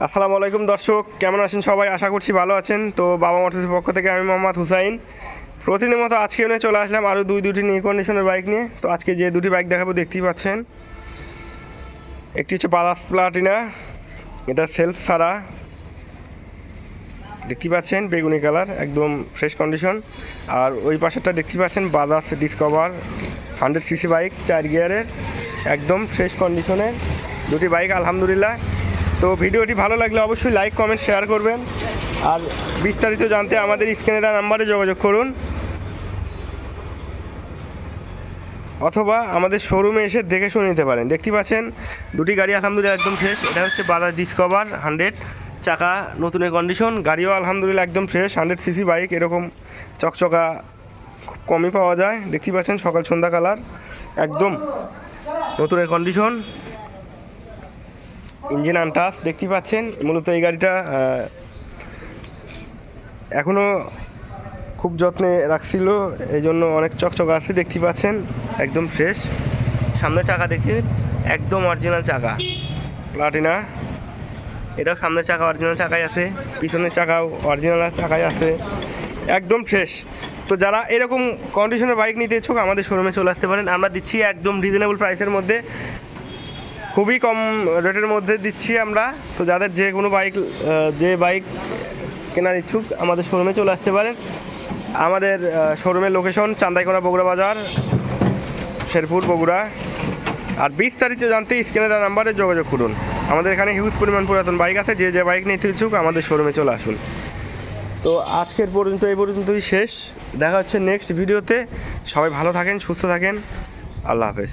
আসসালামু আলাইকুম দর্শক, কেমন আছেন সবাই? আশা করছি ভালো আছেন। তো বাবা মোটরসের পক্ষ থেকে আমি মোহাম্মদ হুসাইন প্রতিদিনের মতো আজকে নিয়ে চলে আসলাম আরও দুটি নিউ কন্ডিশনের বাইক নিয়ে। তো আজকে যে দুটি বাইক দেখাবো দেখতেই পাচ্ছেন, একটি হচ্ছে বাজাজ প্লাটিনা, এটা সেলফ ছাড়া, দেখতে পাচ্ছেন বেগুনি কালার, একদম ফ্রেশ কন্ডিশন। আর ওই পাশেরটা দেখতে পাচ্ছেন বাজাজ ডিসকভার 100 সিসি বাইক, 4 গিয়ারের, একদম ফ্রেশ কন্ডিশনের দুটি বাইক আলহামদুলিল্লাহ। তো ভিডিওটি ভালো লাগলে অবশ্যই লাইক কমেন্ট শেয়ার করবেন। আর বিস্তারিত জানতে আমাদের স্ক্রিনে দেওয়া নাম্বারে যোগাযোগ করুন, অথবা আমাদের শোরুমে এসে দেখে শুনে নিতে পারেন। দেখতে পাচ্ছেন দুটি গাড়ি আলহামদুলিল্লাহ একদম ফ্রেশ। এটা হচ্ছে বাজাজ ডিসকভার 100, চাকা নতুনের কন্ডিশন, গাড়িও আলহামদুলিল্লাহ একদম ফ্রেশ। 100 সিসি বাইক, এরকম চকচকা খুব কমই পাওয়া যায়। দেখতে পাচ্ছেন সকাল সন্ধ্যা কালার, একদম নতুনের কন্ডিশন, ইঞ্জিন আনটাচ। দেখতে পাচ্ছেন মূলত এই গাড়িটা এখনও খুব যত্নে রাখছিল, এই জন্য অনেক চকচকা আছে। দেখতে পাচ্ছেন একদম ফ্রেশ। সামনে চাকা দেখি একদম অরিজিনাল চাকা, প্লাটিনা, এটাও সামনের চাকা অরিজিনাল চাকাই আছে, পিছনের চাকাও অরিজিনাল চাকাই আছে, একদম ফ্রেশ। তো যারা এরকম কন্ডিশনের বাইক নিতে ইচ্ছুক আমাদের শোরুমে চলে আসতে পারেন। আমরা দিচ্ছি একদম রিজনেবল প্রাইসের মধ্যে, খুবই কম রেটের মধ্যে দিচ্ছি আমরা। তো যাদের যে কোনো বাইক কেনার ইচ্ছুক আমাদের শোরুমে চলে আসতে পারেন। আমাদের শোরুমের লোকেশন চান্দাইকোনা বগুড়া বাজার, শেরপুর বগুড়া। আর বিস্তারিত জানতে স্ক্রিনে দেওয়া নাম্বারে যোগাযোগ করুন। আমাদের এখানে হিউজ পরিমাণ পুরাতন বাইক আছে, যে বাইক নিতে ইচ্ছুক আমাদের শোরুমে চলে আসুন। তো আজকের পর্যন্ত এই পর্যন্তই শেষ, দেখা হচ্ছে নেক্সট ভিডিওতে। সবাই ভালো থাকেন, সুস্থ থাকেন, আল্লাহ হাফেজ।